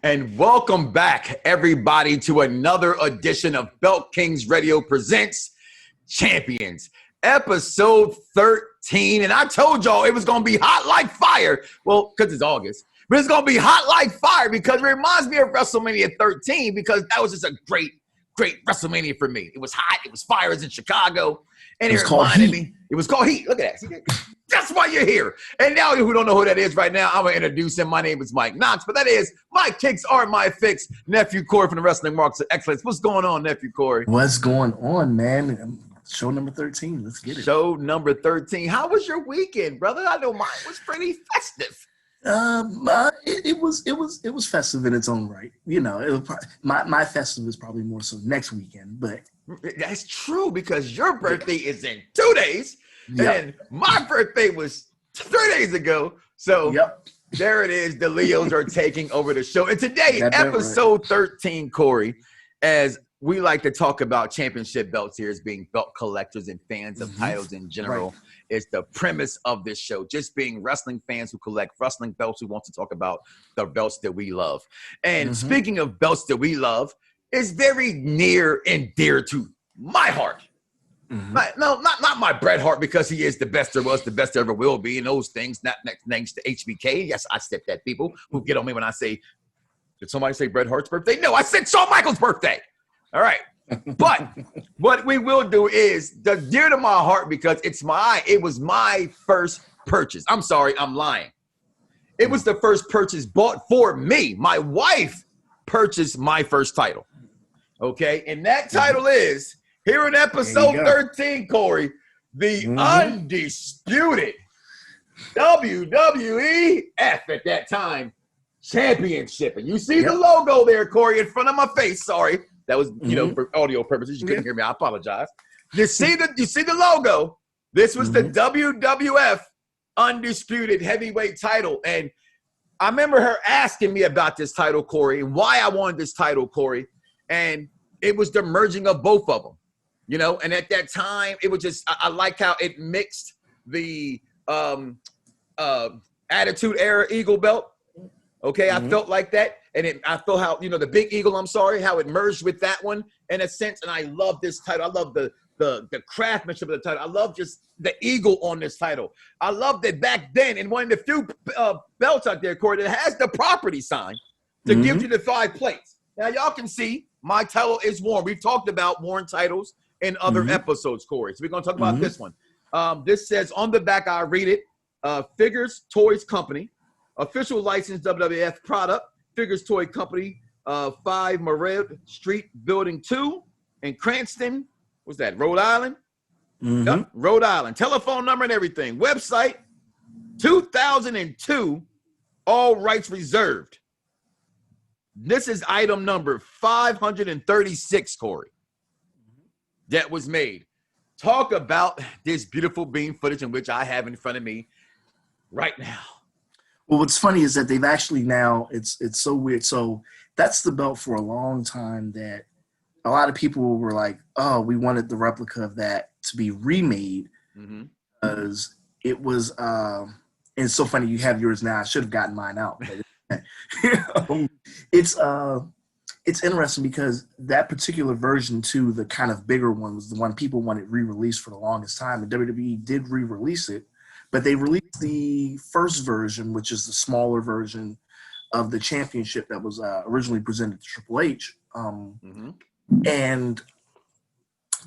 And welcome back, everybody, to another edition of Belt Kings Radio Presents Champions, episode 13. And I told y'all it was going to be hot like fire. Well, because it's August. But it's going to be hot like fire because it reminds me of WrestleMania 13 because that was just a great WrestleMania for me. It was hot. It was fire. It was in Chicago. And it reminded me. It was called Heat. Look at that. That's why you're here. And now who don't know who that is right now, I'm going to introduce him. My name is Mike Knox, but that is my kicks are my fix. Nephew Corey from the Wrestling Marks of Excellence. What's going on, Nephew Corey? What's going on, man? Show number 13. Let's get it. Show number 13. How was your weekend, brother? I know mine was pretty festive. It was festive in its own right. You know, my festive is probably more so next weekend, but that's true because your birthday is in 2 days. Yep. And my birthday was 3 days ago. So There it is. The Leos are taking over the show. And today, episode 13, Corey, as we like to talk about championship belts here as being belt collectors and fans of titles in general, is the premise of this show. Just being wrestling fans who collect wrestling belts who want to talk about the belts that we love. And speaking of belts that we love, it's very near and dear to my heart. Not my Bret Hart because he is the best there was, the best there ever will be, and those things. Not thanks to HBK. Yes, I said that. People who get on me when I say, did somebody say Bret Hart's birthday? No, I said Shawn Michaels' birthday. All right, but what we will do is the dear to my heart because it was my first purchase. I'm sorry, I'm lying. It was the first purchase bought for me. My wife purchased my first title. Okay, and that title is. Here in episode 13, Corey, the Undisputed WWE at that time Championship. And you see the logo there, Corey, in front of my face. Sorry. That was, for audio purposes. You couldn't hear me. I apologize. You see the logo. This was the WWF Undisputed Heavyweight title. And I remember her asking me about this title, Corey, and why I wanted this title, Corey. And it was the merging of both of them. You know, and at that time, it was just, I like how it mixed the Attitude Era Eagle belt. Okay, I felt like that. And I felt how, the Big Eagle, how it merged with that one in a sense. And I love this title. I love the craftsmanship of the title. I love just the eagle on this title. I love that back then, in one of the few belts out there, Corey, that has the property sign to give you the 5 plates. Now, y'all can see my title is worn. We've talked about worn titles in other episodes, Corey. So we're going to talk about this one. This says on the back, I'll read it. Figures Toys Company, official licensed WWF product, Figures Toy Company, 5 Merritt Street, Building 2 in Cranston. What's that, Rhode Island? Yep, Rhode Island. Telephone number and everything. Website, 2002, all rights reserved. This is item number 536, Corey. That was made. Talk about this beautiful beam footage in which I have in front of me right now. Well, what's funny is that they've actually now, it's so weird. So that's the belt for a long time that a lot of people were like, oh, we wanted the replica of that to be remade because it was, and it's so funny you have yours now. I should have gotten mine out. But it's interesting because that particular version, too, the kind of bigger one, was the one people wanted re-released for the longest time. And WWE did re-release it, but they released the first version, which is the smaller version of the championship that was originally presented to Triple H. And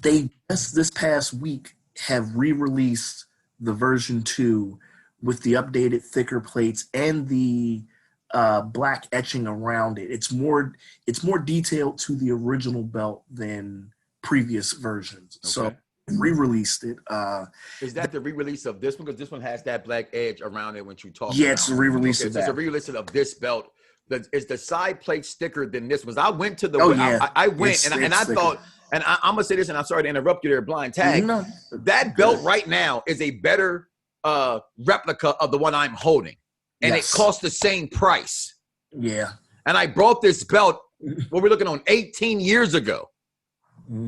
they just this past week have re-released the version 2 with the updated thicker plates and the black etching around it. It's more detailed to the original belt than previous versions. Okay. So re-released it. Is that the re-release of this one? Because this one has that black edge around it when you talk. Yeah, it's a re-release of that. It's a re-release of this belt. Is the side plate thicker than this one? I went to the. I went and I thought, and I'm gonna say this, and I'm sorry to interrupt you there, blind tag. No. That belt right now is a better replica of the one I'm holding. And it cost the same price. Yeah. And I brought this belt, what we're looking on, 18 years ago.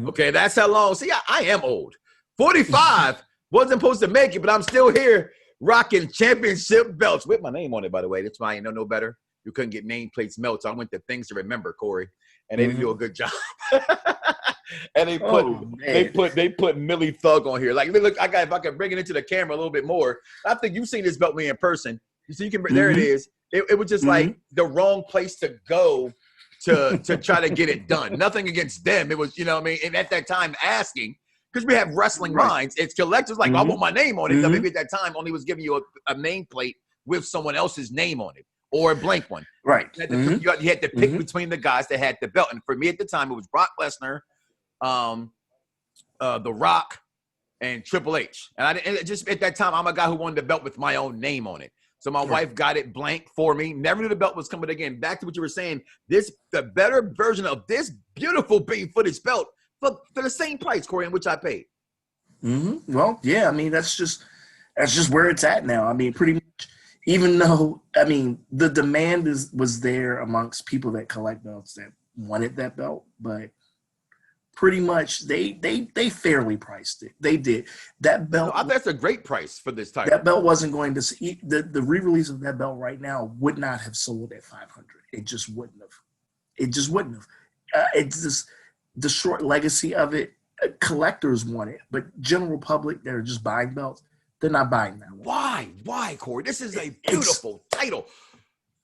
Okay, that's how long. See, I am old. 45, wasn't supposed to make it, but I'm still here rocking championship belts with my name on it, by the way. That's why I know no better. you couldn't get nameplates melted. So I went to Things to Remember, Corey, and they didn't do a good job. And they put Millie Thug on here. Like, look, if I can bring it into the camera a little bit more. I think you've seen this belt me in person. You see, there it is. It was just like the wrong place to go to try to get it done. Nothing against them. It was, you know what I mean? And at that time, asking, because we have wrestling minds, it's collectors like, I want my name on it. Maybe at that time, only was giving you a nameplate with someone else's name on it or a blank one. Right. You had to pick between the guys that had the belt. And for me at the time, it was Brock Lesnar, The Rock, and Triple H. And just at that time, I'm a guy who wanted the belt with my own name on it. So my wife got it blank for me. Never knew the belt was coming again. Back to what you were saying, the better version of this beautiful beam footage belt for the same price, Corey, in which I paid. Well, yeah, I mean, that's just where it's at now. I mean, pretty much, even though, I mean, the demand was there amongst people that collect belts that wanted that belt, but pretty much they fairly priced it. They did. That belt. No, that's a great price for this title. That belt wasn't going to see the re-release of that belt right now would not have sold at $500. It just wouldn't have. It's just the short legacy of it. Collectors want it, but general public that are just buying belts, they're not buying that one. Why, Corey? This is a beautiful title.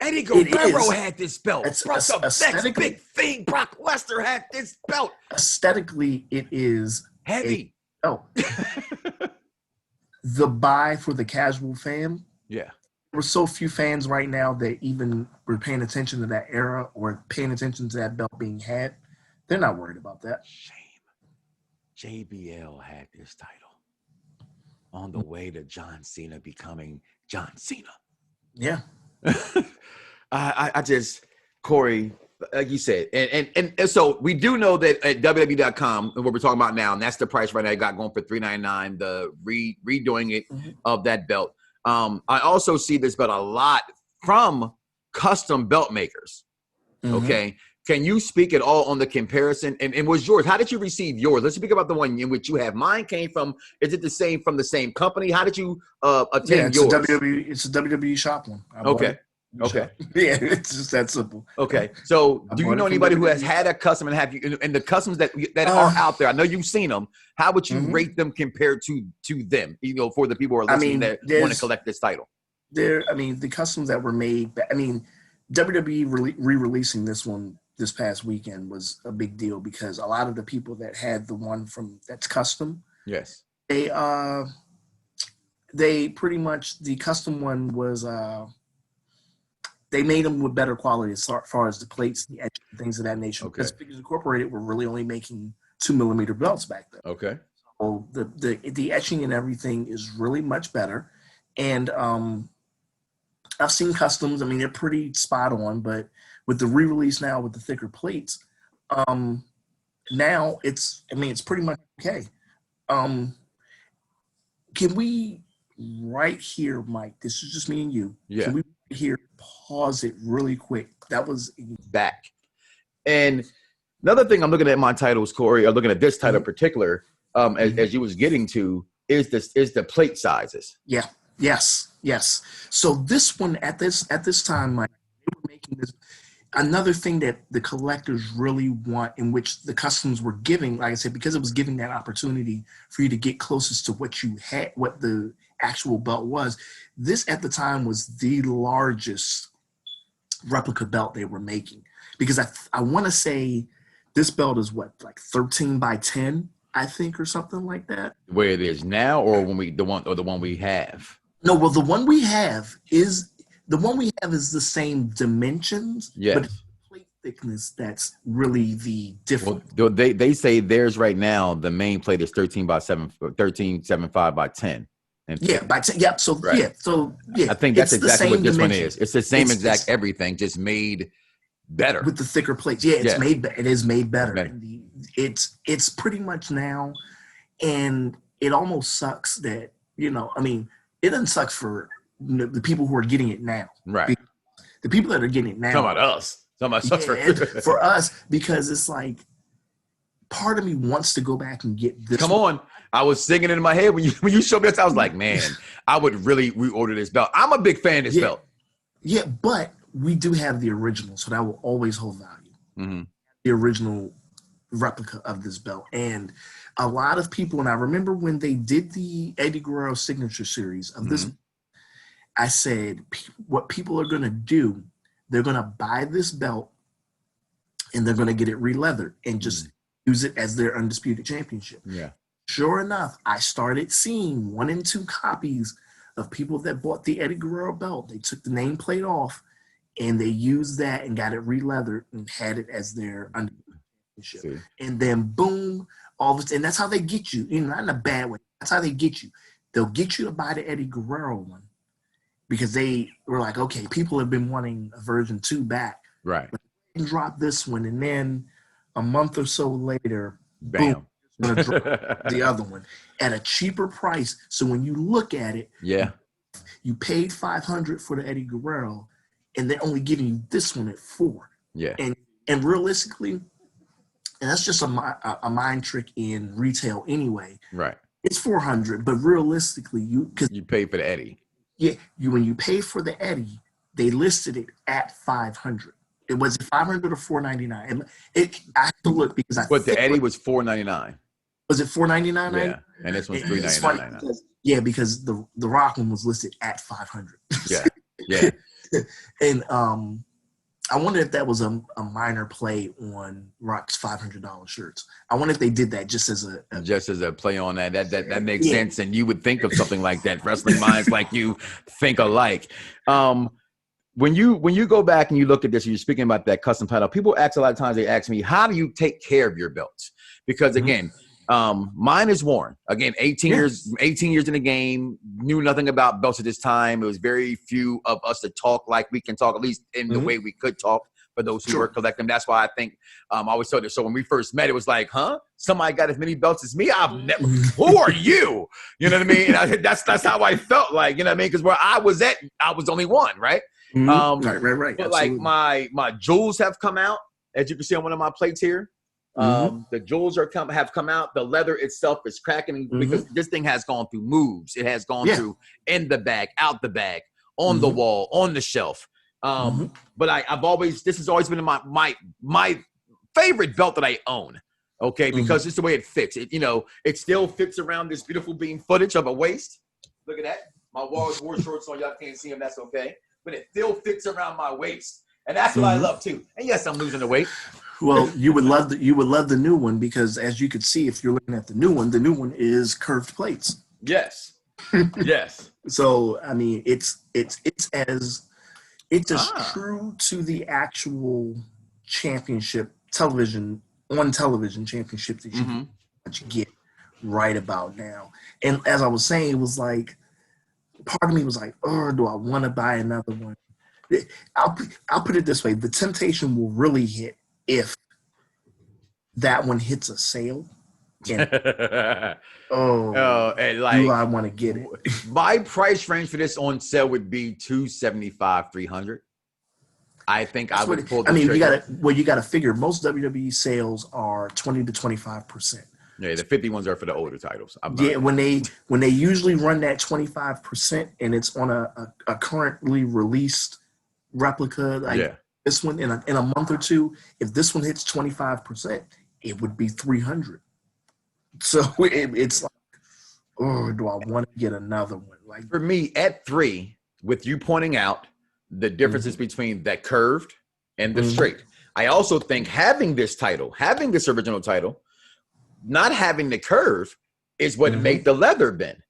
Eddie Guerrero had this belt. That's the next big thing. Brock Lesnar had this belt. Aesthetically, it is heavy. The buy for the casual fan. Yeah. There were so few fans right now that even were paying attention to that era or paying attention to that belt being had. They're not worried about that. Shame. JBL had this title on the way to John Cena becoming John Cena. Yeah. I just, Corey, like you said, and so we do know that at WWE.com, and what we're talking about now, and that's the price right now. I got going for $399. The redoing it of that belt. I also see this belt a lot from custom belt makers. Okay, can you speak at all on the comparison? And was yours? How did you receive yours? Let's speak about the one in which you have. Mine came from. Is it the same from the same company? How did you attend yours? It's a WWE shop one. Okay. Yeah, it's just that simple. Okay. So do you know anybody who has had a custom and have you and the customs that are out there? I know you've seen them. How would you rate them compared to them? You know, for the people who are listening that want to collect this title. The customs that were made. WWE re-releasing this one this past weekend was a big deal because a lot of the people that had the one that's custom. Yes. They pretty much, the custom one was, they made them with better quality as far as the plates, the etching, things of that nature. Okay. Because Figures Incorporated were really only making 2mm belts back then. Okay. So the etching and everything is really much better. And I've seen customs. I mean, they're pretty spot on, but with the re-release now with the thicker plates, now it's pretty much okay. Can we right here, Mike, this is just me and you. Yeah. Can we here pause it really quick? That was back. And another thing I'm looking at my titles, Corey, I'm looking at this title in particular, as you was getting to, is the plate sizes. Yeah. Yes. So this one at this time, Mike, they were making this. Another thing that the collectors really want, in which the customs were giving, like I said, because it was giving that opportunity for you to get closest to what you had, what the actual belt was. This at the time was the largest replica belt they were making, because I want to say this belt is what, like 13 by 10, I think, or something like that. Where it is now, or the one we have. No, well, the one we have is the same dimensions, yes, but it's plate thickness that's really the difference. Well, they say theirs right now, the main plate is 13.75 by 10. And by 10. Yeah, so right. I think that's exactly what this one is. It's the same exact everything, just made better with the thicker plates. Yeah, it is made better. It's pretty much now, and it almost sucks that, it doesn't suck for the people who are getting it now. Right. The people that are getting it now. Talking about us. For us, because it's like, part of me wants to go back and get this. Come on. I was singing in my head when you showed me this. I was like, man, I would really reorder this belt. I'm a big fan of this belt. Yeah, but we do have the original, so that will always hold value. Mm-hmm. The original replica of this belt. And a lot of people, and I remember when they did the Eddie Guerrero signature series of this, I said, what people are going to do, they're going to buy this belt and they're going to get it re-leathered and just use it as their Undisputed Championship. Yeah. Sure enough, I started seeing 1 and 2 copies of people that bought the Eddie Guerrero belt. They took the nameplate off and they used that and got it re-leathered and had it as their Undisputed Championship. And then boom, all this, and that's how they get you. Not in a bad way. That's how they get you. They'll get you to buy the Eddie Guerrero one because they were like, okay, people have been wanting a version 2 back. Right. But they can drop this one, and then a month or so later, bam, boom, gonna drop the other one at a cheaper price. So when you look at it, you paid $500 for the Eddie Guerrero, and they're only giving you this one at $400. Yeah. And realistically, and that's just a mind trick in retail anyway. Right. It's $400, but realistically, because you pay for the Eddie. Yeah, when you pay for the Eddie, they listed it at $500. It was $500 or $499. I have to look because But the Eddie was $499. Was it $499? Yeah, and this one's $399. Yeah, because the Rock one was listed at $500. Yeah. And I wonder if that was a minor play on Rock's $500 shirts. I wonder if they did that just as a play on that. That makes sense, and you would think of something like that. Wrestling minds like you think alike. When you go back and you look at this, and you're speaking about that custom title. People ask a lot of times. They ask me, "How do you take care of your belts?" Because again. Mine is worn. Again, 18 years in the game, knew nothing about belts at this time. It was very few of us that talk like we can talk, at least in the way we could talk for those who were collecting. That's why I think I always told it. So when we first met, it was like, huh? Somebody got as many belts as me? I've never, who are you? You know what I mean? And that's how I felt like, you know what I mean? Because where I was at, I was only one, right? Right. But like my jewels have come out, as you can see on one of my plates here. The jewels have come out. The leather itself is cracking because this thing has gone through moves. It has gone through in the bag, out the bag, on the wall, on the shelf. But I've always, this has always been my favorite belt that I own. Okay, because it's the way it fits. It still fits around this beautiful beam footage of a waist. Look at that. My war shorts on. Y'all can't see them. That's okay. But it still fits around my waist, and that's what I love too. And yes, I'm losing the weight. Well, you would love the new one because, as you can see, if you're looking at the new one is curved plates. Yes. Yes. So I mean, it's as true to the actual championship television championship that you get right about now. And as I was saying, it was like part of me was like, oh, do I want to buy another one? I'll put it this way: the temptation will really hit if that one hits a sale. And, and like, do I want to get it? My price range for this on sale would be $275, $300. I think I would pull the trigger. you gotta figure most WWE sales are 20 to 25%. Yeah, the 50 ones are for the older titles. When they usually run that 25% and it's on a currently released replica, this one in a month or two, if this one hits 25%, it would be $300. So it's like, oh, do I want to get another one? Like for me, at 3, with you pointing out the differences between that curved and the straight, I also think having this original title, not having the curve is what made the leather bend.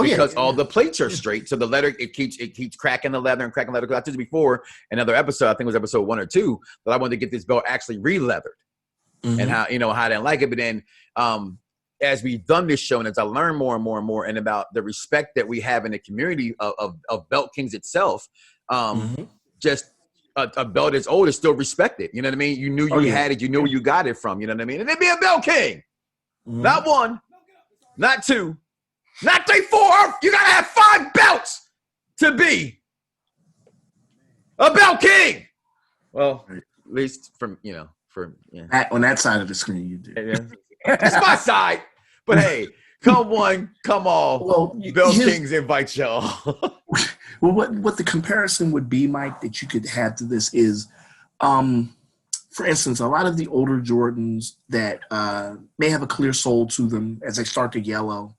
Because all the plates are straight, so the leather it keeps cracking the leather and cracking leather. Because I told you before, another episode, I think it was episode 1 or 2, that I wanted to get this belt actually re-leathered, and how I didn't like it. But then, as we've done this show, and as I learn more and more and more, and about the respect that we have in the community of Belt Kings itself, just a belt that's old is still respected. You know what I mean? You knew you had it. You knew where you got it from. You know what I mean? And it'd be a Belt King, not 1, not 2. Not 3, 4. You gotta have 5 belts to be a Belt King. Well, at least on that side of the screen, you do. It's my side, but hey, come one, come all. Well, Belt Kings invite y'all. Well, what the comparison would be, Mike, that you could have to this is, for instance, a lot of the older Jordans that may have a clear sole to them as they start to yellow,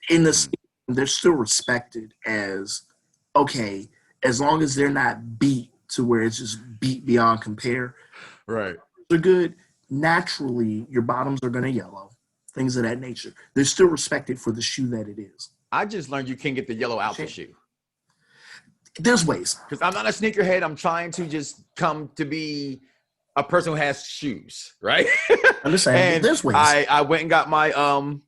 they're still respected as, okay, as long as they're not beat to where it's just beat beyond compare. Right. They're good. Naturally, your bottoms are going to yellow, things of that nature. They're still respected for the shoe that it is. I just learned you can't get the yellow out the shoe. There's ways. Because I'm not a sneakerhead. I'm trying to just come to be a person who has shoes, right? Understand. There's ways. I went and got my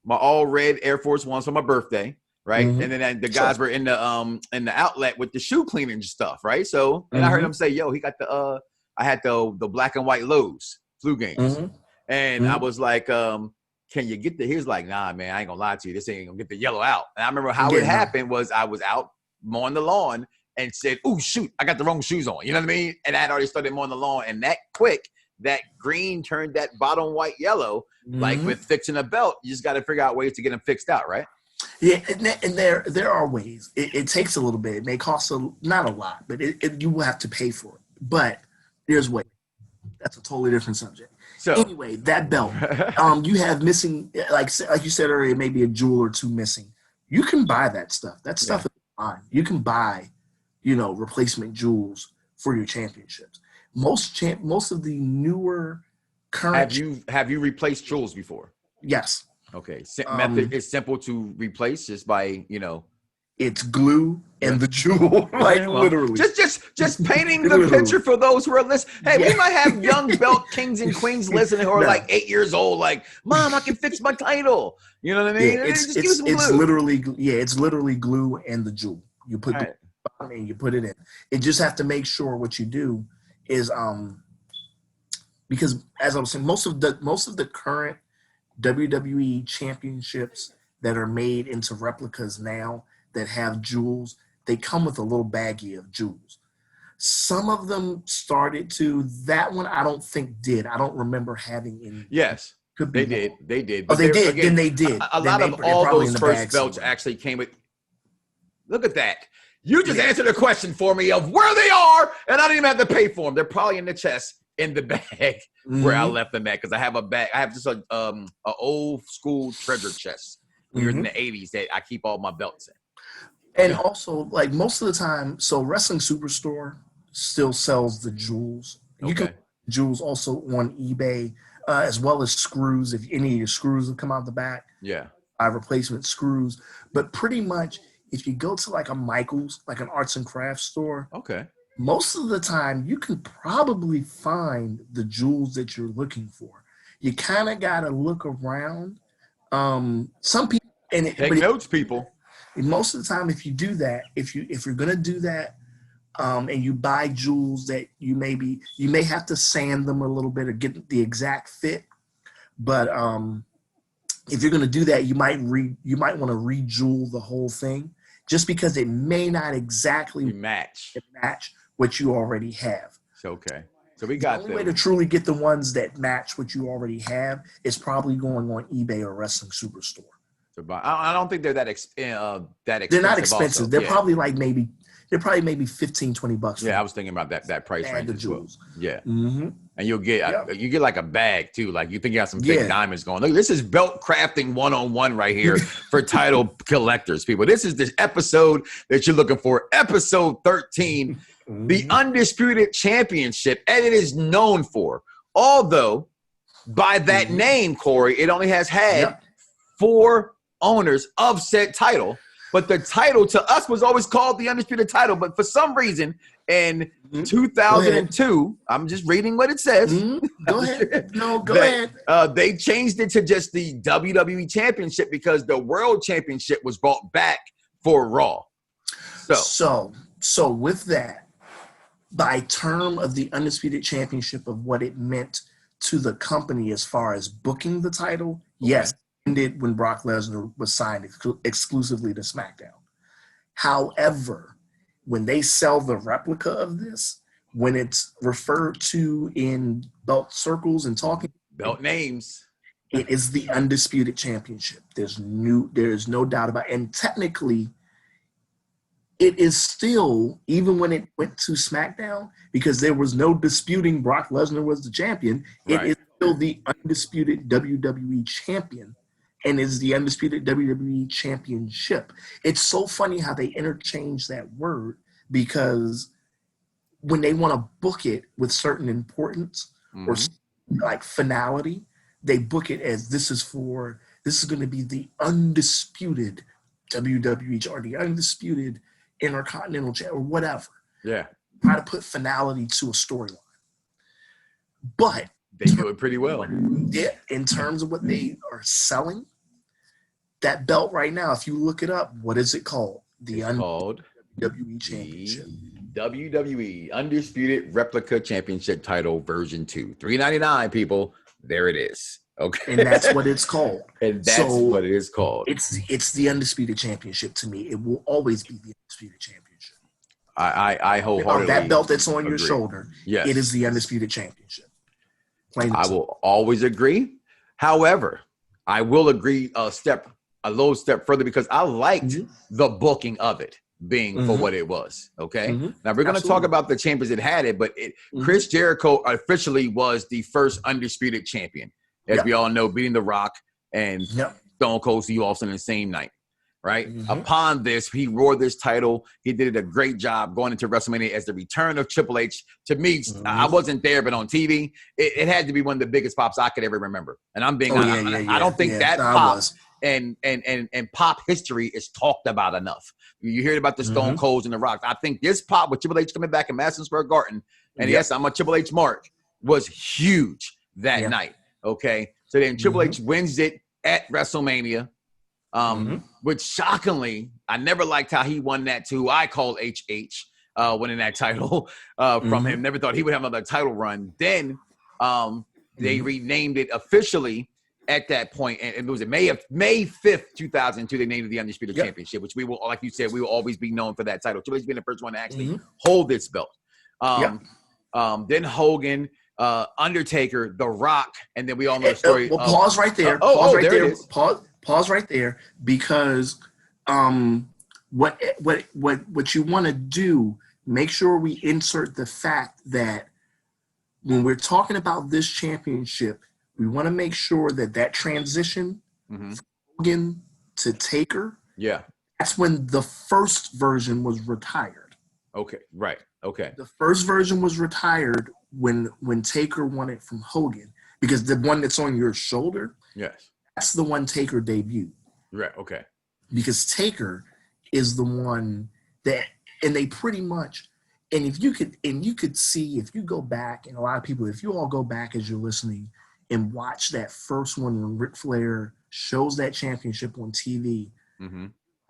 my all red Air Force Ones for my birthday, right? Mm-hmm. And then the guys were in the outlet with the shoe cleaning stuff, right? So and I heard him say, "Yo, he got the I had the black and white Lowe's flu games," and I was like, "Can you get the?" He was like, "Nah, man, I ain't gonna lie to you. This ain't gonna get the yellow out." And I remember how it happened was I was out mowing the lawn and said, "Oh shoot, I got the wrong shoes on." You know what I mean? And I had already started mowing the lawn, and that quick, that green turned that bottom white yellow. Like with fixing a belt, you just got to figure out ways to get them fixed out, right? Yeah, and there are ways. It takes a little bit. It may cost not a lot, but you will have to pay for it. But there's ways. That's a totally different subject. So anyway, that belt, you have missing, like you said earlier, maybe a jewel or two missing. You can buy that stuff. That stuff is fine. You can buy, replacement jewels for your championships. Most of the newer current. Have you replaced jewels before? Yes. Okay. Method is simple to replace just by It's glue and the jewel, literally. Just painting the picture for those who are listening. Hey, we might have young belt kings and queens listening who are like 8 years old. Like, Mom, I can fix my title. You know what I mean? Yeah, it's literally glue and the jewel. You put the bottom and you put it in. You just have to make sure what you do is because as I was saying, most of the current WWE championships that are made into replicas now that have jewels, they come with a little baggie of jewels. Some of them started to. That one I don't think did. I don't remember having any. Yes, they did. They did. Oh, they did. Then they did. A lot of all those first belts actually came with. Look at that. You just answered a question for me of where they are, and I didn't even have to pay for them. They're probably in the chest in the bag where I left them at because I have a bag. I have just a old school treasure chest here in the 80s that I keep all my belts in. And also, like most of the time, so Wrestling Superstore still sells the jewels. You can jewels also on eBay, as well as screws. If any of your screws have come out the back, buy replacement screws. But pretty much, if you go to like a Michael's, like an arts and crafts store, most of the time you can probably find the jewels that you're looking for. You kind of got to look around. Some people take notes, people. Most of the time, if you do that, if you're gonna do that, and you buy jewels that you may have to sand them a little bit or get the exact fit. But if you're gonna do that, you might want to re-jewel the whole thing, just because it may not exactly match what you already have. So we got the only way to truly get the ones that match what you already have is probably going on eBay or Wrestling Superstore. I don't think they're that expensive. They're not expensive. Also. They're probably like maybe $15-$20. Yeah, I was thinking about that price range as well. Yeah, and you'll get like a bag too. Like you think you got some big diamonds going. Look, this is belt crafting 101 right here for title collectors, people. This is the episode that you're looking for. Episode 13, the Undisputed Championship, and it is known for. Although by that name, Corey, it only has had 4 owners of said title, but the title to us was always called the Undisputed title. But for some reason in 2002, I'm just reading what it says. Go ahead. No, go ahead. They changed it to just the WWE Championship because the World Championship was brought back for Raw. So with that, by term of the Undisputed Championship of what it meant to the company as far as booking the title, yes. Ended when Brock Lesnar was signed exclusively to SmackDown. However, when they sell the replica of this, when it's referred to in belt circles and talking belt names, it is the Undisputed Championship. There's no doubt about it. And technically, it is still, even when it went to SmackDown, because there was no disputing Brock Lesnar was the champion, it is still the undisputed WWE champion and is the undisputed WWE championship. It's so funny how they interchange that word, because when they want to book it with certain importance or like finality, they book it as this is going to be the undisputed WWE or the undisputed Intercontinental Champion or whatever. Yeah. Try to put finality to a storyline. But they do it pretty well. Yeah, in terms of what they are selling, that belt right now, if you look it up, what is it called? Called WWE Championship. WWE Undisputed Replica Championship title version 2. $3.99, people. There it is. Okay. And that's what it's called. And that's what it is called. It's the Undisputed Championship to me. It will always be the Undisputed Championship. I wholeheartedly that belt that's on your agree. shoulder, yes. It is the Undisputed Championship. I will always agree. However, I will agree a little step further, because I liked the booking of it being for what it was. Okay. Now we're going to talk about the champions that had it, but Chris Jericho officially was the first undisputed champion, as we all know, beating The Rock and Stone Cold Steve Austin in the same night. Right. Upon this, he wore this title. He did a great job going into WrestleMania as the return of Triple H. To me, I wasn't there, but on TV, it had to be one of the biggest pops I could ever remember. And I'm being honest. I don't think that pop and pop history is talked about enough. You hear about the Stone Colds and the Rocks. I think this pop with Triple H coming back in Madison Square Garden, and yes, I'm a Triple H mark, was huge that night. Okay. So then Triple H wins it at WrestleMania. Which shockingly, I never liked how he won that too. I called HH winning that title from him. Never thought he would have another title run. Then they renamed it officially at that point, and it was May 5th, 2002. They named it the Undisputed Championship, which we will, like you said, we will always be known for that title. Triple H being the first one to actually hold this belt. Then Hogan, Undertaker, The Rock, and then we all know the story. Pause right there. Pause right there, because what you want to do, make sure we insert the fact that when we're talking about this championship, we want to make sure that transition from Hogan to Taker, that's when the first version was retired. Okay, right. Okay. The first version was retired when Taker won it from Hogan, because the one that's on your shoulder, that's the one Taker debuted. Right, okay. Because Taker is the one that, and they pretty much, and you could see, if you go back, and a lot of people, if you all go back as you're listening and watch that first one when Ric Flair shows that championship on TV,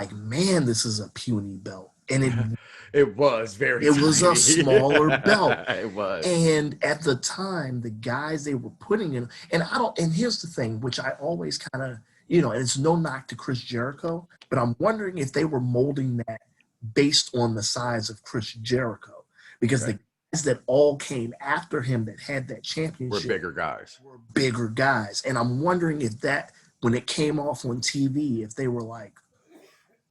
like, man, this is a puny belt. And it was very tiny. Was a smaller belt. It was. And at the time, the guys they were putting in, and here's the thing, which I always kind of, and it's no knock to Chris Jericho, but I'm wondering if they were molding that based on the size of Chris Jericho, because the guys that all came after him that had that championship were bigger guys. And I'm wondering if that, when it came off on TV, if they were like,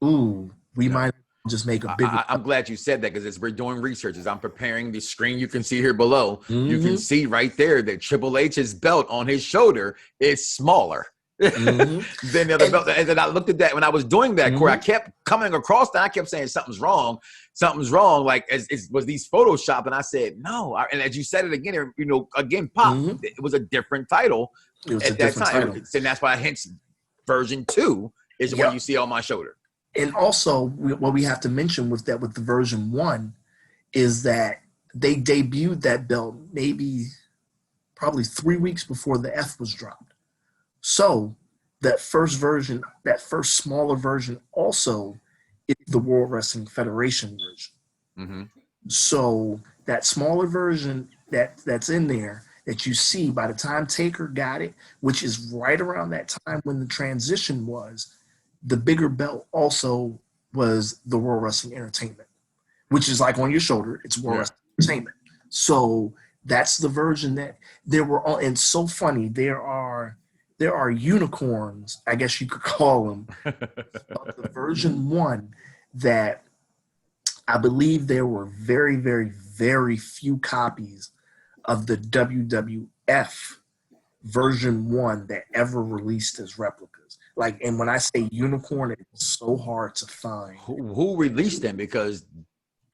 ooh, we might just make a bigger. I'm glad you said that, because as we're doing research, as I'm preparing the screen you can see here below, you can see right there that Triple H's belt on his shoulder is smaller than the other belt. And then I looked at that when I was doing that, Corey. I kept coming across that. I kept saying something's wrong. Like was these Photoshop? And I said no. And as you said it again, Pop. It was a different title at that time, and that's why hence version 2 is what you see on my shoulder. And also, what we have to mention with the version 1 is that they debuted that belt probably 3 weeks before the F was dropped. So that first smaller version also is the World Wrestling Federation version. So that smaller version that's in there that you see by the time Taker got it, which is right around that time when the transition was, the bigger belt also was the World Wrestling Entertainment, which is like on your shoulder. It's World Wrestling Entertainment. So that's the version that there were all, and so funny. There are unicorns, I guess you could call them, of the version 1 that I believe there were very, very, very few copies of the WWF version 1 that ever released as replicas. Like, and when I say unicorn, it's so hard to find. Who released them? Because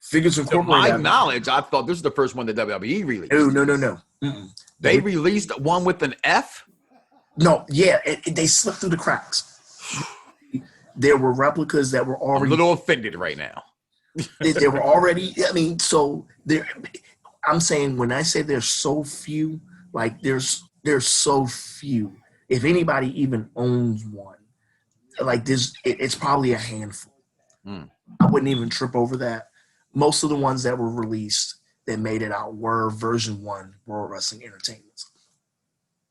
Figures Incorporated. To my knowledge, I thought this is the first one that WWE released. No. They released one with an F? No, yeah, they slipped through the cracks. There were replicas that were already... I'm a little offended right now. they were already... I mean, so I'm saying when I say there's so few, like there's so few. If anybody even owns one, like this, it's probably a handful. I wouldn't even trip over that. Most of the ones that were released that made it out were version 1 World Wrestling Entertainments,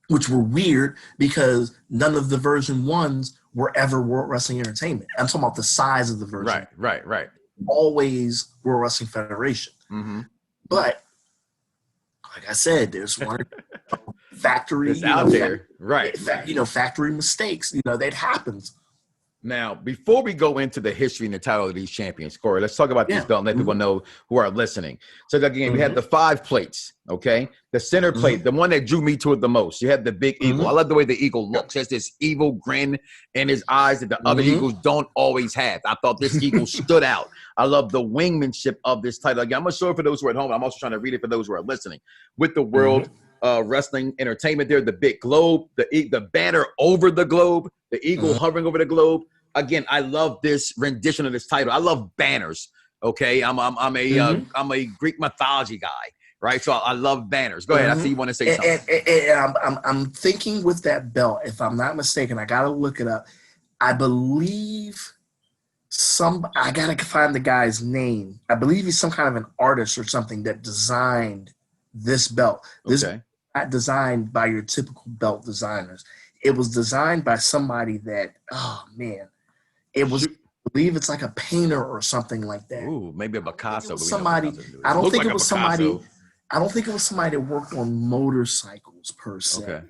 which were weird because none of the version 1s were ever World Wrestling Entertainment. I'm talking about the size of the version. Right. Always World Wrestling Federation. But like I said, there's one factory it's out there, right? Factory mistakes. That happens. Now, before we go into the history and the title of these champions, Corey, let's talk about this belt and let people know who are listening. So again, we have the 5 plates, okay? The center plate, the one that drew me to it the most. You have the big eagle. I love the way the eagle looks. There's this evil grin in his eyes that the other eagles don't always have. I thought this eagle stood out. I love the wingmanship of this title. Again, I'm going to show it for those who are at home. I'm also trying to read it for those who are listening. With the World Wrestling Entertainment there, the big globe, the banner over the globe, the eagle hovering over the globe. Again, I love this rendition of this title. I love banners. Okay, I'm a Greek mythology guy, right? So I love banners. Go ahead. I see you want to say something. And I'm thinking with that belt, if I'm not mistaken, I gotta look it up. I believe I gotta find the guy's name. I believe he's some kind of an artist or something that designed this belt. This is not designed by your typical belt designers. It was designed by somebody that, oh man. It was, I believe it's like a painter or something like that. Ooh, maybe a Picasso. I don't think it was somebody that worked on motorcycles per se. Okay.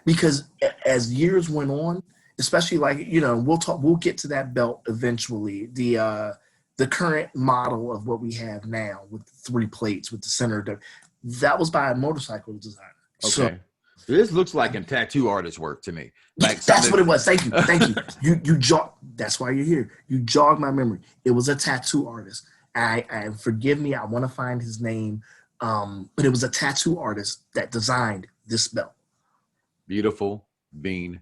Because as years went on, especially we'll get to that belt eventually. The current model of what we have now with the 3 plates with the center, that was by a motorcycle designer. Okay. So, this looks like a tattoo artist work to me. Like that's what it was. Thank you. You jog. That's why you're here. You jog my memory. It was a tattoo artist. I forgive me. I want to find his name. But it was a tattoo artist that designed this belt. Beautiful bean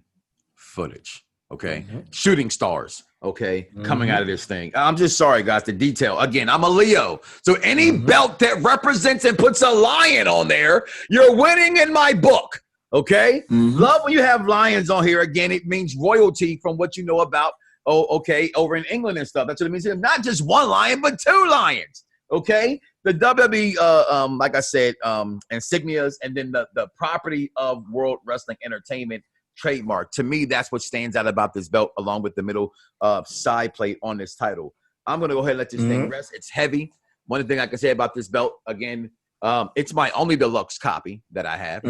footage. Okay, shooting stars. Okay, coming out of this thing. I'm just sorry, guys. The detail. Again, I'm a Leo, so any belt that represents and puts a lion on there, you're winning in my book. Okay, love when you have lions on here. Again, it means royalty from what you know about. Over in England and stuff. That's what it means. Not just 1 lion, but 2 lions. Okay, the WWE, like I said, insignias, and then the property of World Wrestling Entertainment trademark. To me, that's what stands out about this belt, along with the middle side plate on this title. I'm gonna go ahead and let this thing rest. It's heavy. One thing I can say about this belt, again, it's my only deluxe copy that I have.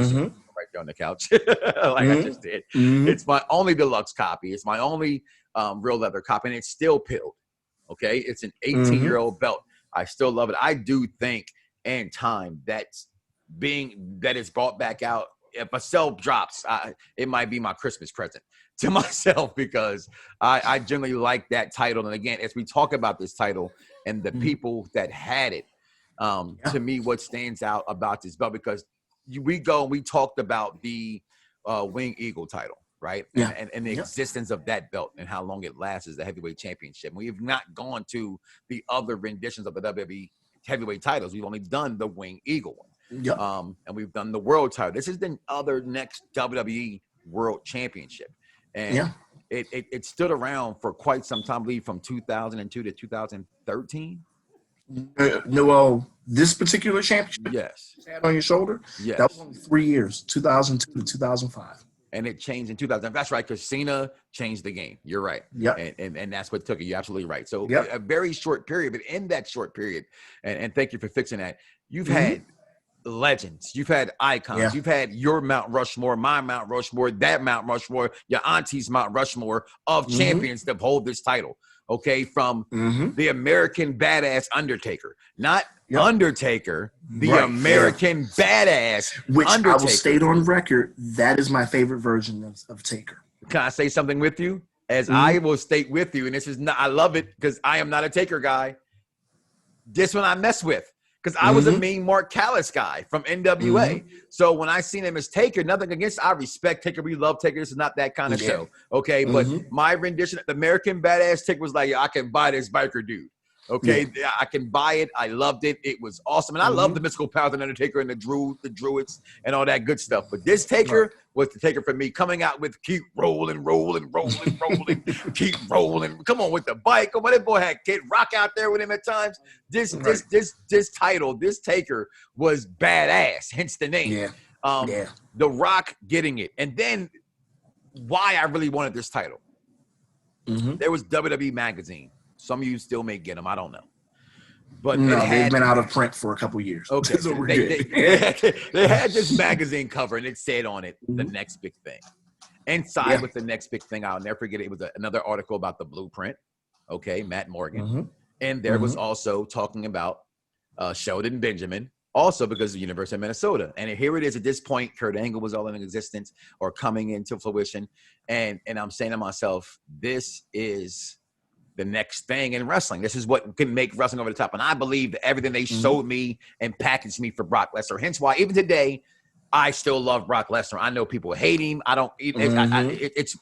Right there on the couch, like I just did. It's my only deluxe copy. It's my only real leather copy, and it's still pilled. Okay, it's an 18-year-old belt. I still love it. I do think, in time, that it's brought back out. If a sale drops, it might be my Christmas present to myself because I generally like that title. And again, as we talk about this title and the people that had it, to me, what stands out about this belt, because we talked about the Wing Eagle title, right? Yeah. And the existence of that belt and how long it lasts as the heavyweight championship. We have not gone to the other renditions of the WWE heavyweight titles. We've only done the Wing Eagle one. Yep. And we've done the world title. This is the other next WWE World Championship. And it stood around for quite some time, I believe from 2002 to 2013. No, this particular championship had on your shoulder? Yes. That was only 3 years, 2002 to 2005. And it changed in 2000. That's right, because Cena changed the game. You're right. Yep. And that's what took it. You're absolutely right. So a very short period, but in that short period, and thank you for fixing that, you've had legends. You've had icons. Yeah. You've had your Mount Rushmore, my Mount Rushmore, that Mount Rushmore, your auntie's Mount Rushmore of champions that hold this title. Okay, from the American Badass Undertaker, not Undertaker, the American Badass Which Undertaker. I will state on record, that is my favorite version of Taker. Can I say something with you? As I will state with you, and this is not, I love it because I am not a Taker guy. This one I mess with. Because I was a mean Mark Callis guy from NWA. So when I seen him as Taker, nothing against, I respect Taker. We love Taker. This is not that kind of show. Okay. But my rendition, the American Badass Taker was like, I can buy this biker dude. Okay. Yeah. I can buy it. I loved it. It was awesome. And I love the mystical powers of the Undertaker and the Druids and all that good stuff. But this Taker was the Taker for me, coming out with keep rolling, keep rolling. Come on with the bike. Come on, that boy had Kid Rock out there with him at times. This title, this Taker was badass, hence the name. The Rock getting it. And then why I really wanted this title. There was WWE Magazine. Some of you still may get them. I don't know. But they've been out of print for a couple years. Okay. So they had this magazine cover, and it said on it, the next big thing. Inside with the next big thing, I'll never forget it. It was another article about the blueprint. Okay, Matt Morgan. And there was also talking about Sheldon Benjamin, also because of the University of Minnesota. And here it is at this point, Kurt Angle was all in existence or coming into fruition. And I'm saying to myself, this is the next thing in wrestling. This is what can make wrestling over the top. And I believe that everything they showed me and packaged me for Brock Lesnar. Hence why even today, I still love Brock Lesnar. I know people hate him. I don't.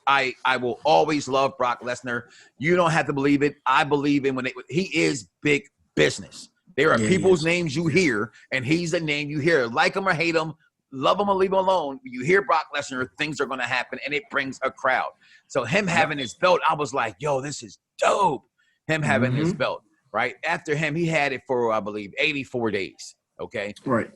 I will always love Brock Lesnar. You don't have to believe it. I believe in he is big business. There are people's names you hear, and he's the name you hear. Like him or hate him, love him or leave him alone. When you hear Brock Lesnar, things are going to happen, and it brings a crowd. So him having his belt, I was like, yo, this is dope. Him having his belt, right? After him, he had it for, I believe, 84 days. Okay. Right.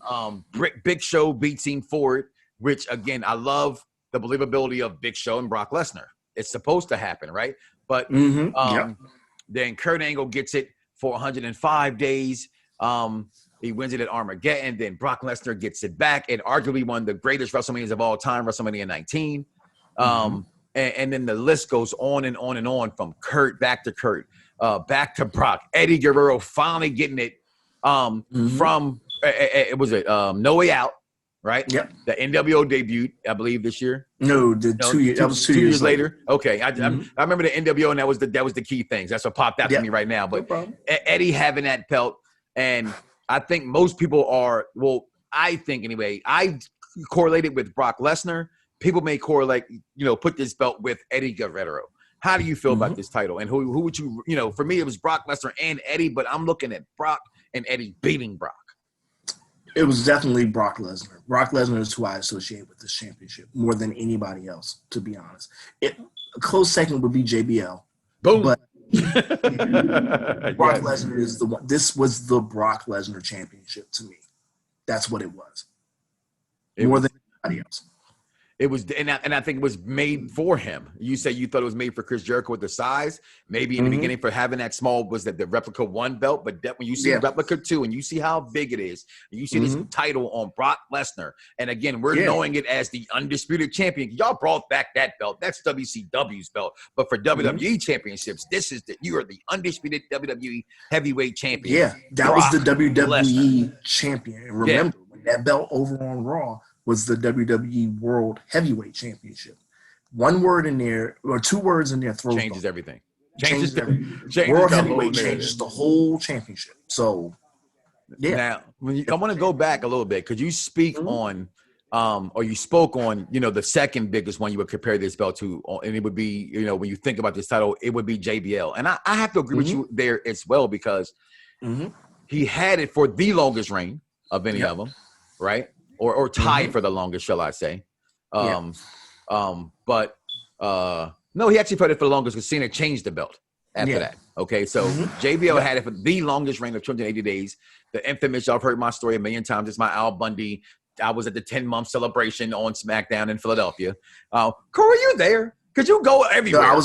Big Show beats him for it, which again, I love the believability of Big Show and Brock Lesnar. It's supposed to happen, right? But then Kurt Angle gets it for 105 days. He wins it at Armageddon. Then Brock Lesnar gets it back and arguably one of the greatest WrestleManias of all time, WrestleMania 19. And then the list goes on and on and on from Kurt, back to Brock. Eddie Guerrero finally getting it from it was No Way Out, right? Yep. The NWO debut, I believe, this year. No, 2 years. That was 2 years later. Okay, I remember the NWO, and that was the key things. That's what popped out to me right now. But Eddie having that belt, and I think most people are. Well, I think anyway. I correlated with Brock Lesnar. People may correlate, put this belt with Eddie Guerrero. How do you feel about this title? And who would you, for me, it was Brock Lesnar and Eddie, but I'm looking at Brock and Eddie beating Brock. It was definitely Brock Lesnar. Brock Lesnar is who I associate with this championship more than anybody else, to be honest. A close second would be JBL. Boom. But Brock Lesnar is the one. This was the Brock Lesnar championship to me. That's what it was. More than anybody else. It was, and I think it was made for him. You say you thought it was made for Chris Jericho with the size. Maybe in the beginning for having that small was that the Replica 1 belt, but when you see Replica 2 and you see how big it is, and you see this title on Brock Lesnar, and again, we're knowing it as the Undisputed Champion. Y'all brought back that belt. That's WCW's belt. But for WWE Championships, you are the Undisputed WWE Heavyweight Champion. Yeah, that Brock was the WWE Lesnar. Champion. And remember, when that belt over on Raw was the WWE World Heavyweight Championship. One word in there, or 2 words in there, changes everything. Changes everything. World Heavyweight changes the whole championship. So, Now, I want to go back a little bit. Could you speak on, or you spoke on, the second biggest one you would compare this belt to, and it would be, when you think about this title, it would be JBL. And I have to agree with you there as well because he had it for the longest reign of any of them, right? Or tied for the longest, shall I say. But no, he actually put it for the longest because Cena changed the belt after that. Okay, so JBL had it for the longest reign of 280 days. The infamous, y'all have heard my story a million times. It's my Al Bundy. I was at the 10-month celebration on SmackDown in Philadelphia. Corey, you there? Because you go everywhere. No, I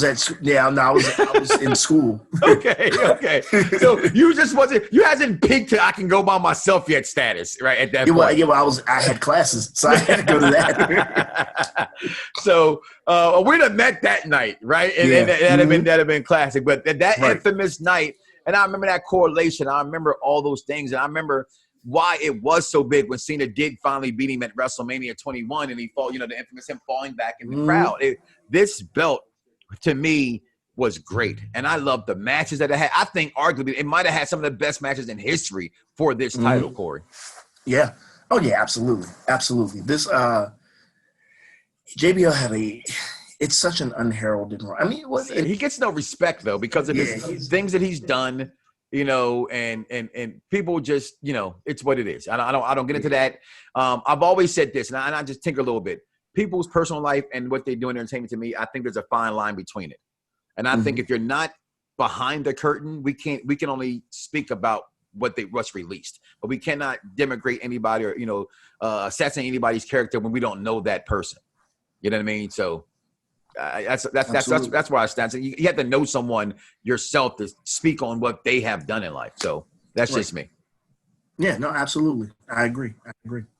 was in school. Okay. So you just you hasn't peaked to I can go by myself yet status, right? At that point. I had classes, so I had to go to that. So we'd have met that night, right? And that'd have been classic. But that infamous night, and I remember that correlation. I remember all those things, and I remember why it was so big when Cena did finally beat him at WrestleMania 21, and he fought, the infamous him falling back in the crowd. This belt, to me, was great. And I love the matches that it had. I think arguably it might have had some of the best matches in history for this title, Corey. Yeah. Oh, yeah, absolutely. Absolutely. This JBL it's such an unheralded run. I mean, he gets no respect, though, because of his things that he's done, and people just, it's what it is. I don't get into that. I've always said this, and I just tinker a little bit. People's personal life and what they do in entertainment, to me, I think there's a fine line between it. And I think if you're not behind the curtain, we can only speak about what's released, but we cannot denigrate anybody or assassinate anybody's character when we don't know that person. You know what I mean? So that's where I stand. So you have to know someone yourself to speak on what they have done in life. So that's just me. Yeah, no, absolutely. I agree.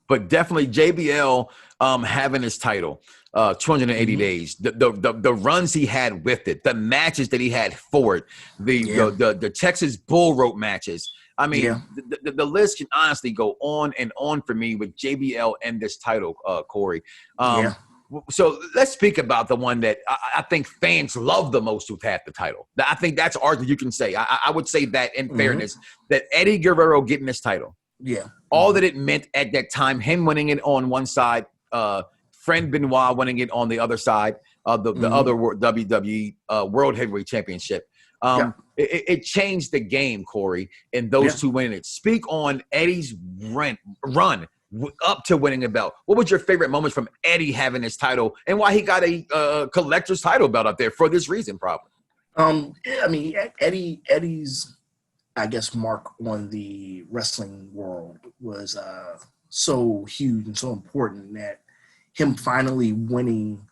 But definitely JBL having his title, 280 days, the runs he had with it, the matches that he had for it, the Texas Bull Rope matches. I mean, the list can honestly go on and on for me with JBL and this title, Corey. So let's speak about the one that I think fans love the most who've had the title. I think that's arguably you can say. I would say that in fairness, that Eddie Guerrero getting this title. Yeah. All that it meant at that time, him winning it on one side, friend Benoit winning it on the other side, the other WWE World Heavyweight Championship. It changed the game, Corey, and those two winning it. Speak on Eddie's run up to winning a belt. What was your favorite moments from Eddie having his title, and why he got a collector's title belt up there for this reason, probably? I mean, Eddie's, I guess, mark on the wrestling world was so huge and so important that him finally winning,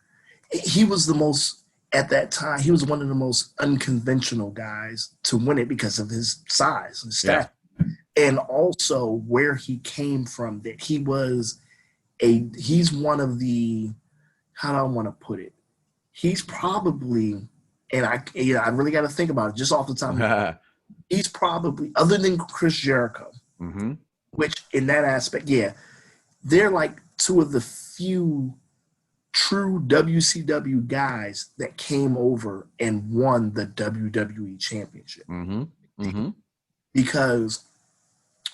he was the most, at that time, he was one of the most unconventional guys to win it because of his size and stature. And also where he came from, that he's one of the, how do I want to put it? He's probably, and I really got to think about it just off the top of my head. He's probably, other than Chris Jericho, which in that aspect, they're like two of the few true WCW guys that came over and won the WWE Championship. Because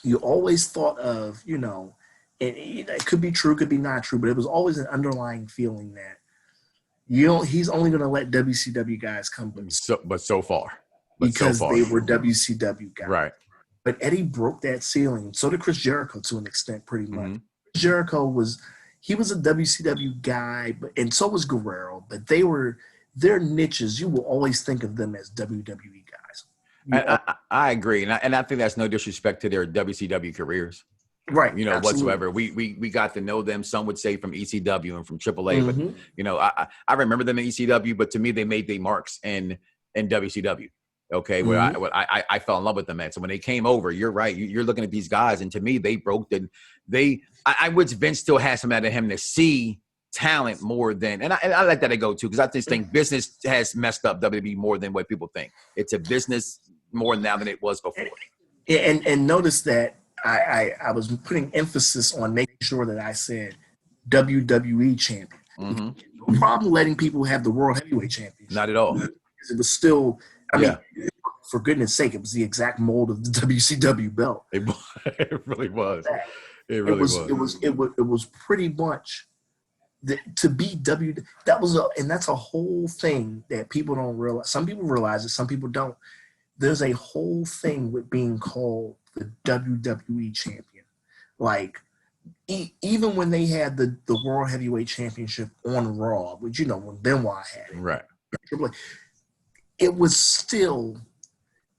you always thought of, and it could be true, could be not true, but it was always an underlying feeling that he's only going to let WCW guys come. But so far. Because they were WCW guys. Right. But Eddie broke that ceiling. So did Chris Jericho to an extent, pretty much. Jericho was a WCW guy, and so was Guerrero. But their niches, you will always think of them as WWE guys. I agree. And I think that's no disrespect to their WCW careers. Right. Absolutely. Whatsoever. We got to know them. Some would say from ECW and from AAA. But, I remember them in ECW, but to me, they made their marks in WCW. Okay, where I fell in love with them at. So when they came over, you're right. You're looking at these guys, and to me, they broke the. I wish Vince still has some out of him to see talent more than, and I let that go too, because I just think business has messed up WWE more than what people think. It's a business more now than it was before. And notice that I was putting emphasis on making sure that I said WWE champion. No problem letting people have the World Heavyweight Championship. Not at all. It was still. I mean, for goodness sake, it was the exact mold of the WCW belt. It really was. It was pretty much to be that's a whole thing that people don't realize. Some people realize it, some people don't. There's a whole thing with being called the WWE champion. Like, even when they had the World Heavyweight Championship on Raw, which when Benoit had it, right? It was still,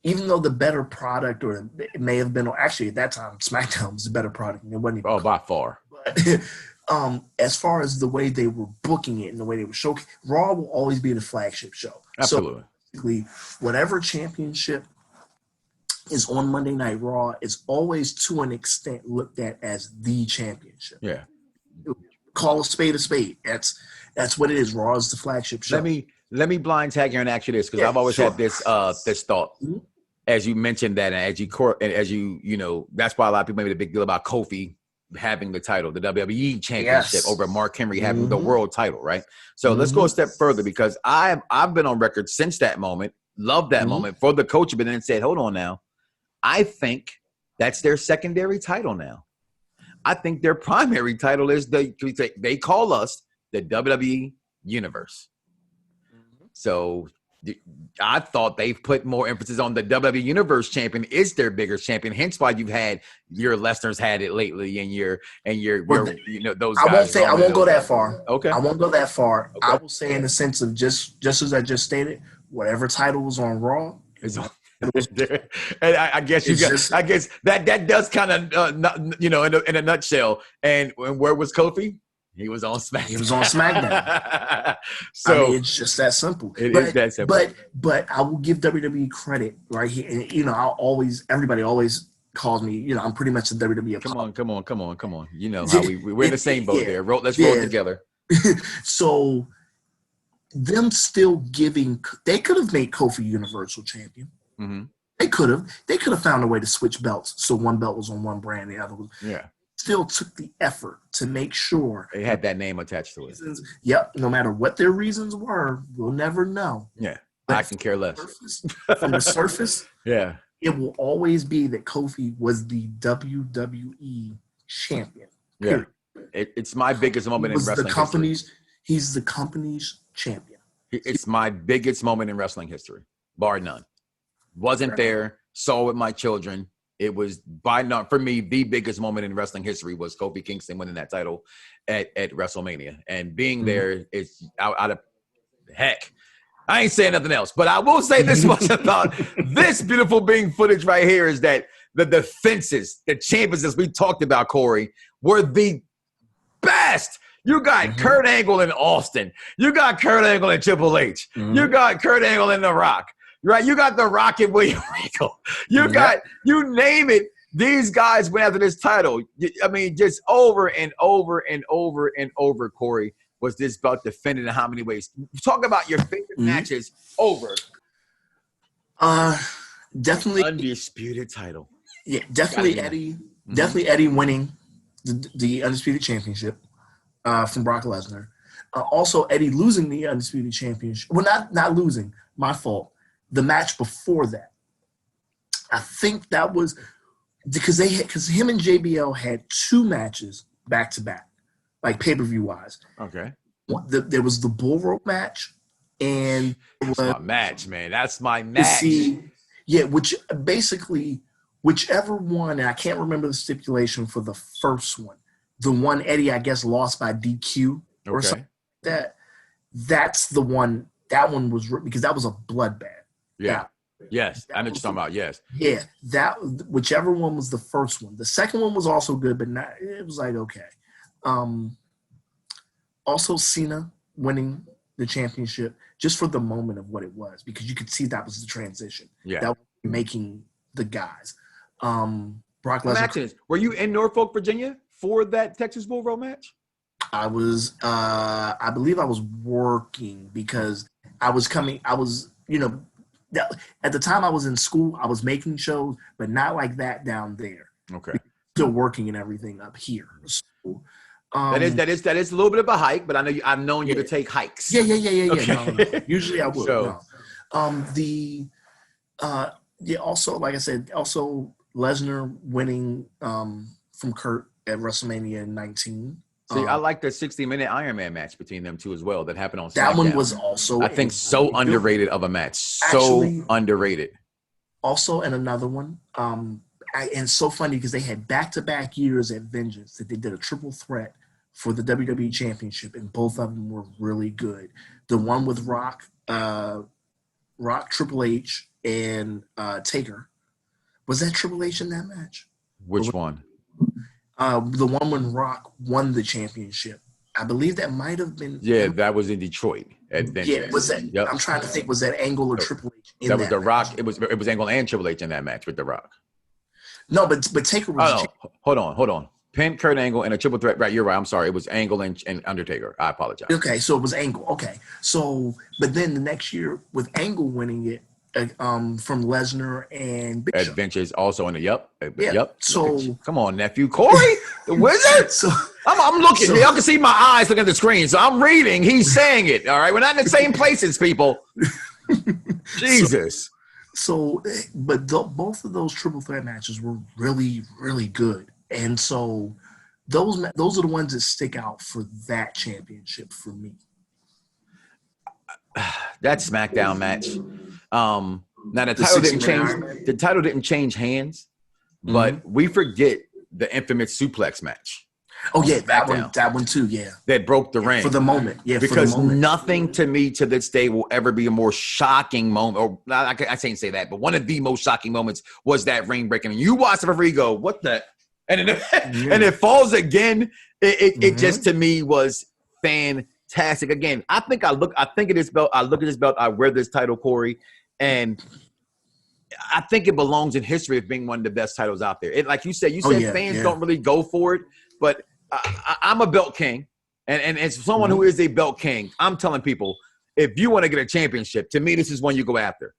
even though the better product, or it may have been, actually at that time, SmackDown was the better product. And it wasn't even by far. as far as the way they were booking it and the way they were showing, Raw will always be the flagship show. Absolutely. So basically, whatever championship is on Monday Night Raw is always to an extent looked at as the championship. Yeah. Call a spade a spade. That's what it is. Raw is the flagship show. Let me blind tag you and ask you this, because I've always had this this thought. Mm-hmm. As you mentioned that, and as you that's why a lot of people made a big deal about Kofi having the title, the WWE Championship, over Mark Henry having the world title, right? So let's go a step further, because I've been on record since that moment, loved that moment for the coach, but then said, hold on now, I think that's their secondary title now. I think their primary title is they call us the WWE Universe. So I thought they've put more emphasis on the WWE Universe champion is their bigger champion. Hence why you've had your Lesnar's had it lately, and your those guys. I won't go that far. Okay. I won't go that far. Okay. I will say in the sense of just as I just stated, whatever title was on Raw is on. And I guess that does kind of in a nutshell. And where was Kofi? He was on SmackDown. He was on SmackDown. So it's just that simple. It is that simple. But I will give WWE credit right here. And, everybody always calls me, I'm pretty much the WWE. Come on. You know how we're in the same boat there. Let's roll it together. So them still they could have made Kofi Universal Champion. Mm-hmm. They could have found a way to switch belts. So one belt was on one brand, the other was. Yeah. Still took the effort to make sure they had that name attached to it. Yep. No matter what their reasons were, we'll never know. Yeah. But I can care less. From the surface, yeah, it will always be that Kofi was the WWE champion. Yeah. It's my biggest moment in wrestling history. He's the company's champion. It's my biggest moment in wrestling history, bar none. Wasn't there, saw with my children. It was for me, the biggest moment in wrestling history was Kofi Kingston winning that title at WrestleMania. And being there is out of heck. I ain't saying nothing else, but I will say this much about this beautiful being footage right here is that the defenses, the champions, as we talked about, Corey, were the best. You got Kurt Angle in Austin. You got Kurt Angle in Triple H. You got Kurt Angle in The Rock. Right, you got The Rock and William Regal. You got, you name it, these guys went after this title. I mean, just over and over and over and over, Corey, was this belt defended in how many ways? Talk about your favorite matches over. Definitely. Undisputed title. Yeah, definitely Eddie. Definitely Eddie winning the Undisputed Championship from Brock Lesnar. Also, Eddie losing the Undisputed Championship. Well, not losing. My fault. The match before that, I think that was because him and JBL had two matches back to back, like pay-per-view wise. Okay. There was the bull rope match, and that's my match, man. That's my match. Which basically whichever one, and I can't remember the stipulation for the first one. The one Eddie, I guess, lost by DQ or something like that. That's the one. That one was because that was a bloodbath. Yeah. Yes. I know what you're talking about. Yes. Yeah. Whichever one was the first one. The second one was also good, but it was like, okay. Also Cena winning the championship just for the moment of what it was, because you could see that was the transition. Yeah. That was making the guys. Brock Lesnar. Were you in Norfolk, Virginia for that Texas Bull Rope match? I was, I believe I was working because I was, at the time I was in school, I was making shows, but not like that down there. Okay. Still working and everything up here. So, that is a little bit of a hike, but I know I've known you to take hikes. Yeah. Okay. No. Usually I would. So. Also, like I said, also Lesnar winning from Kurt at WrestleMania 19. See, I like the 60-minute Iron Man match between them two as well that happened on SmackDown. That one was also, I think, so underrated of a match. So underrated. Also, and another one, and it's so funny because they had back-to-back years at Vengeance that they did a triple threat for the WWE Championship, and both of them were really good. The one with Rock, Triple H, and Taker. Was that Triple H in that match? Which one? The one when Rock won the championship. I believe that might have been. Yeah, that was in Detroit. Yeah, was that? Yep. I'm trying to think. Was that Angle or Triple H? That was The Rock. It was Angle and Triple H in that match with The Rock. No, but Taker was. Hold on. Pin, Kurt Angle, and a triple threat. Right, you're right. I'm sorry. It was Angle and Undertaker. I apologize. Okay, so it was Angle. Okay, so but then the next year with Angle winning it from Lesnar and Big Show. Adventures also in the yep. So come on, nephew Corey, the wizard. So I'm looking. Y'all can see my eyes looking at the screen. So I'm reading. He's saying it. All right, we're not in the same places, people. Jesus. But both of those triple threat matches were really, really good. And so those are the ones that stick out for that championship for me. That SmackDown match. Now the title didn't change hands, but we forget the infamous suplex match. Oh yeah, that one too. Yeah, that broke the ring for the moment. Yeah, because for the moment. Nothing to me to this day will ever be a more shocking moment. Or I can't say that, but one of the most shocking moments was that ring breaking. And you watch the referee go, "What the?" And it falls again. It just to me was fantastic. Again, I look at this belt. I wear this title, Corey, and I think it belongs in history of being one of the best titles out there. Like you said, fans don't really go for it, but I'm a belt king, and as someone who is a belt king, I'm telling people, if you want to get a championship, to me, this is one you go after.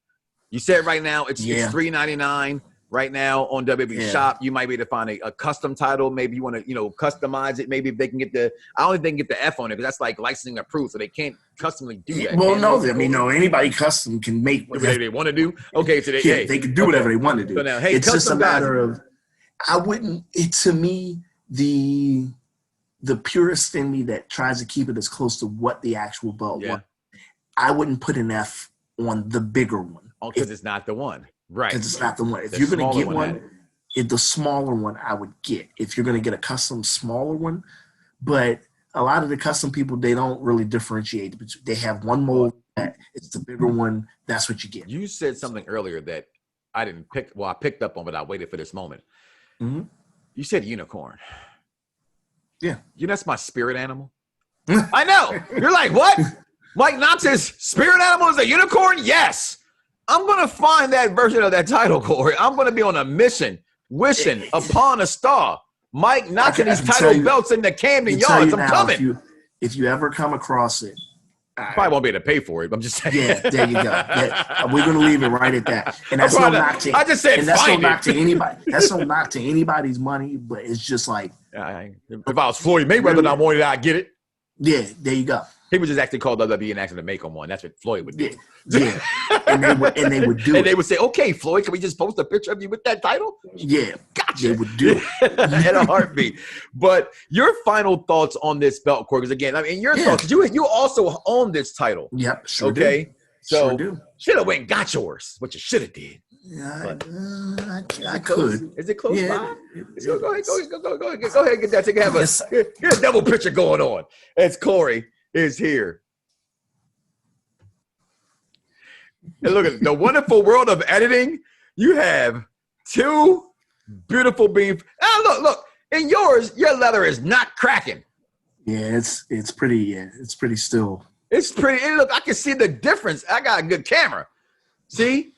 You said right now it's $3.99. Right now on WWE Shop, you might be able to find a custom title. Maybe you want to, customize it. Maybe if they can get I don't think they can get the F on it because that's like licensing approved, so they can't customly do that. Well, no, anybody custom can make whatever they want to do. Okay, so they can do whatever they want to do. So now, it's just a matter of to me, the purist in me that tries to keep it as close to what the actual belt was, I wouldn't put an F on the bigger one. Oh, because it's not the one. Right. Because it's not the one. If you're going to get one, the smaller one I would get. If you're going to get a custom smaller one. But a lot of the custom people, they don't really differentiate. They have one mold. It's the bigger one. That's what you get. You said something earlier that I didn't pick. Well, I picked up on, but I waited for this moment. Mm-hmm. You said unicorn. Yeah. That's my spirit animal. I know. You're like, what? Mike Knox's spirit animal is a unicorn? Yes. I'm going to find that version of that title, Corey. I'm going to be on a mission, wishing upon a star. Mike knocking these title belts in the Camden Yards. I'm coming. If you ever come across it. I probably won't be able to pay for it. I'm just saying. Yeah, there you go. We're going to leave it right at that. And that's no knock to. I just said that's no knock to anybody. That's no knock to anybody's money, but it's just like. If I was Floyd Mayweather and I wanted it, I'd get it. Yeah, there you go. He would just actually call WWE and ask them to make him one. That's what Floyd would do. Yeah. and they would do it. And they would say, okay, Floyd, can we just post a picture of you with that title? Yeah. Gotcha. They would do it. In a heartbeat. But your final thoughts on this belt, Corey, because again, your thoughts, you also own this title. Yep, sure okay? do. So sure do. Should have went and got yours, what you should have did. Yeah, I could. Is it close by? Go ahead, get that. So you can have get a double picture going on. As Corey is here. And look at the wonderful world of editing. You have two beautiful beams. Look. In yours, your leather is not cracking. Yeah, it's pretty. Yeah, it's pretty still. It's pretty. And look, I can see the difference. I got a good camera. See?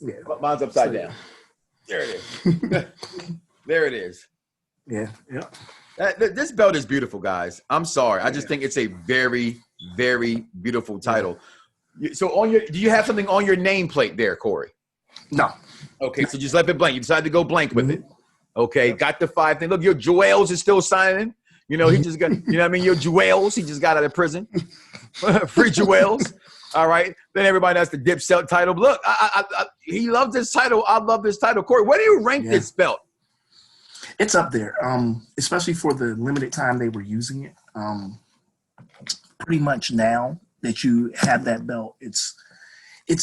Yeah, mine's upside down. There it is. There it is. Yeah. This belt is beautiful, guys. I'm sorry. I just think it's a very, very beautiful title. So do you have something on your nameplate there, Corey? No. Okay, so just left it blank. You decided to go blank with it. Okay, got the 5 thing. Look, your Joels is still signing. He just got, your Joels, he just got out of prison. Free Joels. All right. Then everybody has the Dipset title. Look, he loves this title. I love this title. Corey, where do you rank this belt? It's up there, especially for the limited time they were using it. Pretty much now that you have that belt, it's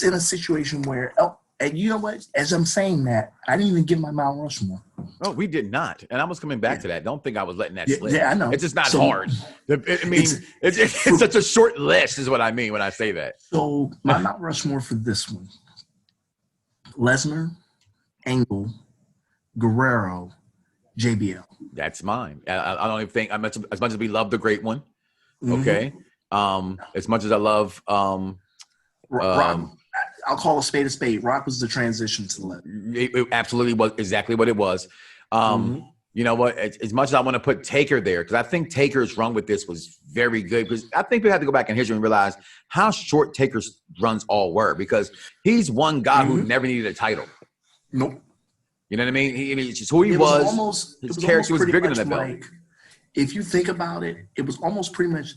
in a situation where, and you know what? As I'm saying that, I didn't even give my Mount Rushmore. Oh, we did not. And I was coming back to that. Don't think I was letting that slip. Yeah, I know. It's just not hard. It's such a short list is what I mean when I say that. So my Mount Rushmore for this one, Lesnar, Angle, Guerrero, JBL. That's mine. I don't even think, as much as we love the great one, okay? As much as I love Rock, I'll call a spade a spade. Rock was the transition to the legend. It absolutely was exactly what it was. You know what? As much as I want to put Taker there, because I think Taker's run with this was very good. Because I think we have to go back in history and realize how short Taker's runs all were. Because he's one guy who never needed a title. Nope. You know what I mean? It's just who he was. His character was bigger than that belt. Like, if you think about it, it was almost pretty much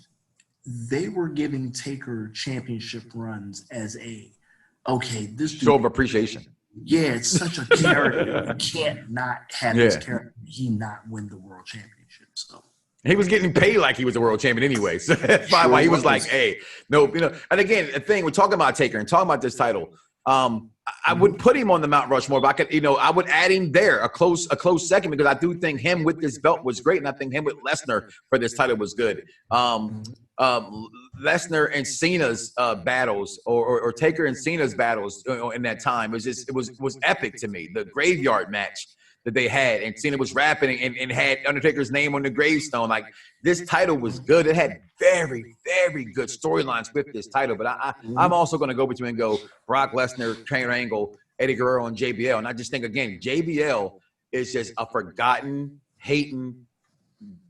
they were giving Taker championship runs as this show of appreciation. Yeah, it's such a character. You can't not have this character. He not win the world championship. So he was getting paid like he was a world champion anyway. So that's why he was like, hey, no, you know. And again, the thing we're talking about Taker and talking about this title. I would put him on the Mount Rushmore, but I could, I would add him there, a close second, because I do think him with this belt was great, and I think him with Lesnar for this title was good. Lesnar and Cena's battles, or Taker and Cena's battles in that time was epic to me. The graveyard match that they had, and Cena was rapping and had Undertaker's name on the gravestone. Like, this title was good. It had very, very good storylines with this title. But I'm also going to go between and go Brock Lesnar, Kurt Angle, Eddie Guerrero, and JBL. And I just think, again, JBL is just a forgotten, hating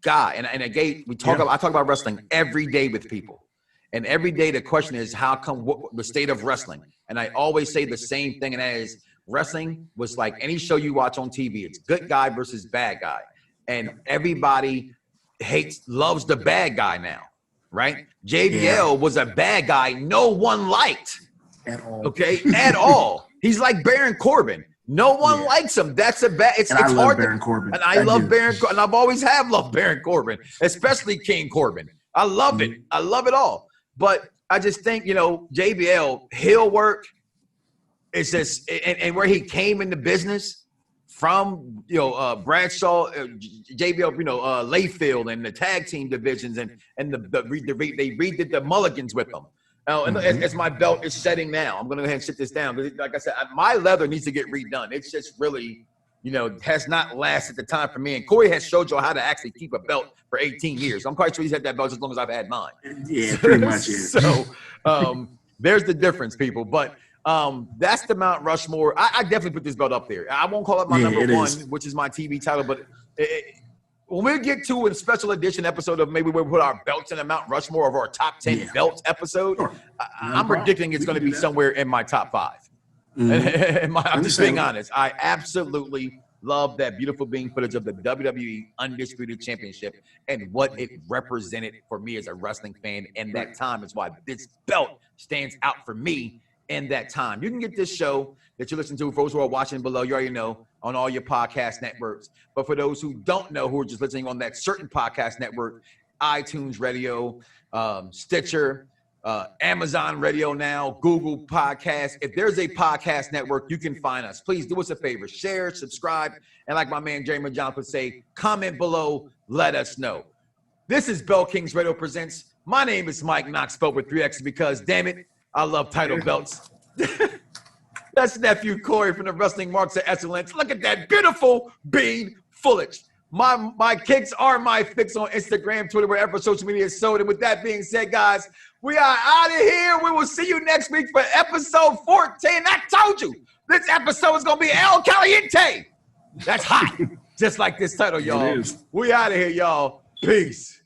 guy. And again, I talk about wrestling every day with people. And every day the question is, how come the state of wrestling? And I always say the same thing, and that is, wrestling was like any show you watch on TV. It's good guy versus bad guy. And everybody loves the bad guy now, right? JBL was a bad guy no one liked. At all. Okay? At all. He's like Baron Corbin. No one likes him. That's a bad. It's hard. Love Baron Corbin. And I love Baron Corbin. And I've always have loved Baron Corbin, especially King Corbin. I love it. I love it all. But I just think, JBL, heel work, it's just, and where he came into business from, Bradshaw, JBL, Layfield, and the tag team divisions, and they redid the mulligans with them. And as my belt is setting now, I'm going to go ahead and sit this down. But like I said, my leather needs to get redone. It's just really, has not lasted the time for me. And Corey has showed you how to actually keep a belt for 18 years. I'm quite sure he's had that belt as long as I've had mine. Yeah, pretty much. Yeah. So there's the difference, people. But that's the Mount Rushmore. I definitely put this belt up there. I won't call it my number one, which is my TV title, but when we get to a special edition episode of maybe we'll put our belts in a Mount Rushmore of our top 10 belts episode, I'm predicting it's going to be somewhere in my top 5. I'm just being honest. I absolutely love that beautiful being footage of the WWE Undisputed Championship and what it represented for me as a wrestling fan in that time. Is why this belt stands out for me in that time. You can get this show that you listen to, for those who are watching below, you already know, on all your podcast networks. But for those who don't know, who are just listening on that certain podcast network, iTunes Radio, Stitcher, Amazon Radio Now, Google Podcasts. If there's a podcast network, you can find us. Please do us a favor. Share, subscribe, and like my man Jeremy Johnson would say, comment below, let us know. This is Bell Kings Radio Presents. My name is Mike Knox, spelled with 3 X's because, damn it, I love title belts. That's nephew Corey from the Wrestling Marks of Excellence. Look at that beautiful bean foliage. My kicks are my fix on Instagram, Twitter, wherever social media is sold. And with that being said, guys, we are out of here. We will see you next week for episode 14. I told you, this episode is going to be El Caliente. That's hot. Just like this title, y'all. We out of here, y'all. Peace.